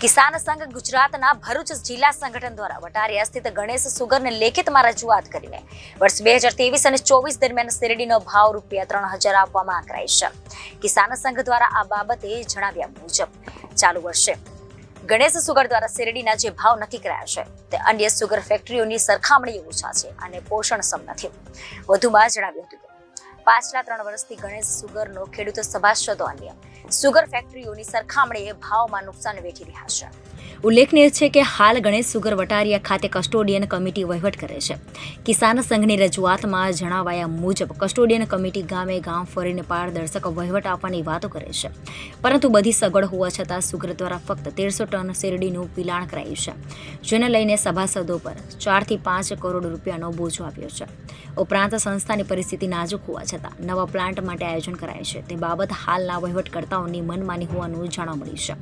કિસાન સંઘ ગુજરાતના ભરૂચ જિલ્લા સંગઠન દ્વારા વટારિયા સ્થિત ગણેશ સુગરને લેખિતમાં રજૂઆત કરીને વર્ષ 2023 અને 24 દરમિયાન શેરડીનો ભાવ ₹3,000 આપવા માંગ કરાઈ છે। કિસાન સંઘ દ્વારા આ બાબતે જણાવ્યા મુજબ ચાલુ વર્ષે ગણેશ સુગર દ્વારા શેરડીના જે ભાવ નક્કી કરાયા છે તે અન્ય સુગર ફેક્ટરીઓની સરખામણીએ ઓછા છે અને પોષણક્ષમ નથી। વધુમાં જણાવ્યું હતું કે પાછલા 3 વર્ષથી ગણેશ સુગરનો ખેડૂતો સભાસદો અન્ય સુગર ફેક્ટરીઓની સરખામણીએ ભાવમાં નુકસાન વેઠી રહ્યા છે। ઉલ્લેખનીય છે કે હાલ ગણેશ સુગર વટારિયા ખાતે કસ્ટોડિયન કમિટી વહીવટ કરે છે। કિસાન સંઘની રજૂઆતમાં જણાવાયા મુજબ કસ્ટોડિયન કમિટી ગામે ગામ ફરીને પારદર્શક વહીવટ આપવાની વાતો કરે છે, પરંતુ બધી સગવડ હોવા છતાં સુગર દ્વારા ફક્ત 1300 ટન શેરડીનું પિલાણ કરાયું છે, જેને લઈને સભાસદો પર 4 થી 5 કરોડ રૂપિયાનો બોજો આવ્યો છે। ઉપરાંત સંસ્થાની પરિસ્થિતિ નાજુક હોવા છતાં નવા પ્લાન્ટ માટે આયોજન કરાય છે તે બાબત હાલના વહીવટકર્તાઓની મનમાની હોવાનું જાણવા મળ્યું છે।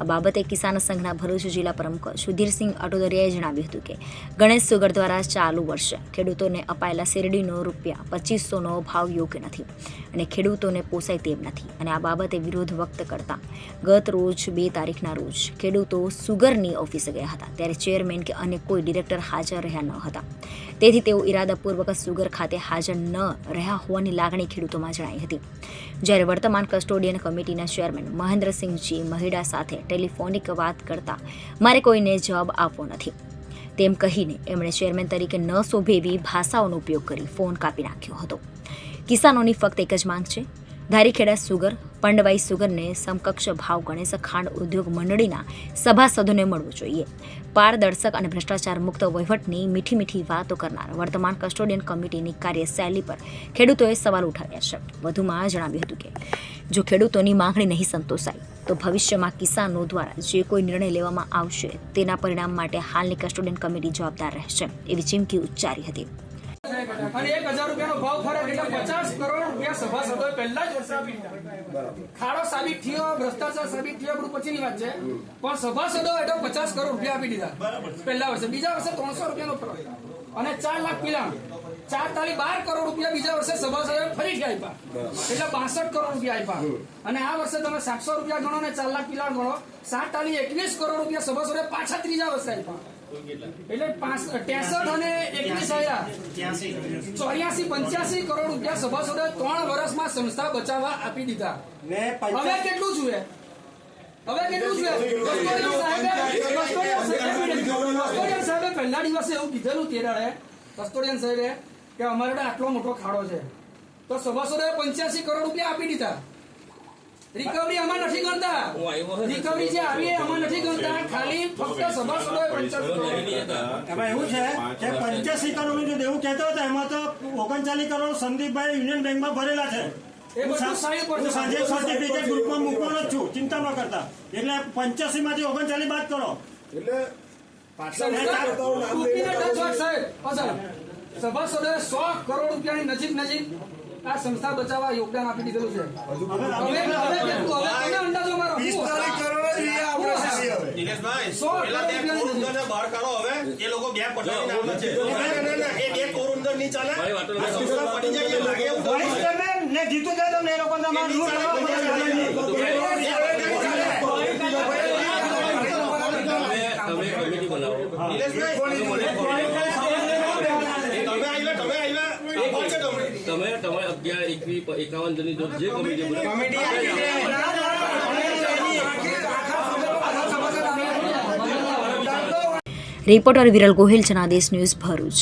આ બાબતે કિસાન સંઘના ભરૂચ જિલ્લા પ્રમુખ સુધીરસિંહ અટોદરિયાએ જણાવ્યું હતું કે ગણેશ સુગર દ્વારા ચાલુ વર્ષે ખેડૂતોને અપાયેલા શેરડીનો ₹2500નો ભાવ યોગ્ય નથી અને ખેડૂતોને પોસાય તેમ નથી અને આ બાબતે વિરોધ વ્યક્ત કરતા ગત રોજ 2 તારીખના રોજ ખેડૂતો સુગરની ઓફિસે ગયા હતા, ત્યારે ચેરમેન કે અન્ય કોઈ ડિરેક્ટર હાજર રહ્યા ન હતા, તેથી તેઓ ઇરાદાપૂર્વક સુગર ખાતે હાજર ન રહ્યા હોવાની લાગણી ખેડૂતોમાં જણાઈ હતી। જ્યારે વર્તમાન કસ્ટોડિયન કમિટીના ચેરમેન મહેન્દ્રસિંહજી મહિડા સાથે ટેલિફોનિક વાત કરતા મારે કોઈને જવાબ આપવો નથી તેમ કહીને એમણે ચેરમેન તરીકે ન શોભે એવી ભાષાઓનો ઉપયોગ કરી ફોન કાપી નાખ્યો હતો। કિસાનોની ફક્ત એક જ માંગ છે, ધારીખેડા સુગર પંડવાઈ સુગરને સમકક્ષ ભાવ ગણેશ ખાંડ ઉદ્યોગ મંડળીના સભાસદોને મળવો જોઈએ। પારદર્શક અને ભ્રષ્ટાચાર મુક્ત વહીવટની મીઠી મીઠી વાતો કરનાર વર્તમાન કસ્ટોડિયન કમિટીની કાર્યશૈલી પર ખેડૂતોએ સવાલ ઉઠાવ્યા છે। વધુમાં જણાવ્યું હતું કે જો ખેડૂતોની માંગણી નહીં સંતોષાય તો ભવિષ્યમાં કિસાનો દ્વારા જે કોઈ નિર્ણય લેવામાં આવશે તેના પરિણામ માટે હાલની કસ્ટોડિયન કમિટી જવાબદાર રહેશે એવી ચીમકી ઉચ્ચારી હતી। અને 1000 રૂપિયાનો ભાવ ફરક એટલે 50 કરોડ રૂપિયા સભાસદોએ પહેલા જ વર્ષે આપી દીધા। ખાડો સાબિત થયો, ભ્રષ્ટાચાર સાબિત થયો, બધું પછીની વાત છે, પણ સભાસદો એટલે 50 કરોડ રૂપિયા આપી દીધા પહેલા વર્ષે। બીજા વર્ષે 300 રૂપિયાનો ફરક અને 4 લાખ પિલાણ, 4 તાલી 12 કરોડ રૂપિયા બીજા વર્ષે સભાસદોએ ફરીથી આપ્યા, એટલે 62 કરોડ રૂપિયા આપ્યા। અને આ વર્ષે તમે 700 રૂપિયા ગણો ને 4 લાખ પિલાણ ગણો, 7 તાલી 21 કરોડ રૂપિયા સભાસદોએ પાછા ત્રીજા વર્ષે આપ્યા, એટલે 63 અને 81 84-85 કરોડ રૂપિયા સભાસદોએ 3 વર્ષમાં સંસ્થા બચાવવા આપી દીધા। હવે કેટલું જોઈએ? કસ્ટોડિયન સાહેબે પહેલા દિવસે એવું કીધેલું તેરાળે કસ્ટોડિયન સાહેબે કે અમારે આટલો મોટો ખાડો છે તો સભાસદોએ 85 કરોડ રૂપિયા આપી દીધા। રિકવરી આમાં નથી ગણતા, રિકવરી જે આવી આમાં નથી ગણતા, ખાલી ફક્ત સભાસદોએ 85 કરોડ। એમાં એવું છે કે 85 કરોડનું જે દેવું કહેતો હતો એમાં તો 39 કરોડ સંદીપભાઈ યુનિયન બેંકમાં ભરેલા છે। હું સાંજે સર્ટિફિકેટ ગ્રુપમાં મૂકવાનો જ છું, ચિંતા ન કરતા। એટલે 85 માંથી 39 બાદ કરો એટલે સભાસદોએ 100 કરોડ રૂપિયાની નજીક આ સંસ્થા બચાવવા યોગદાન આપી દીધેલું છે। અંદાજો મારો 45 કરોડ દિનેશભાઈ 100 બહાર કાઢો। હવે એ લોકો ગેપ પટાવીને આવે છે, એ 2 કરોડ અંદર નહીં ચાલે, આ સંસ્થા પડી જાય લાગે એવું ને જીતું જાય તો એ લોકો તમારું રૂલ તમે 11, 51 જણની જે committee reporter Viral Gohil, Janadesh news, Bharuch.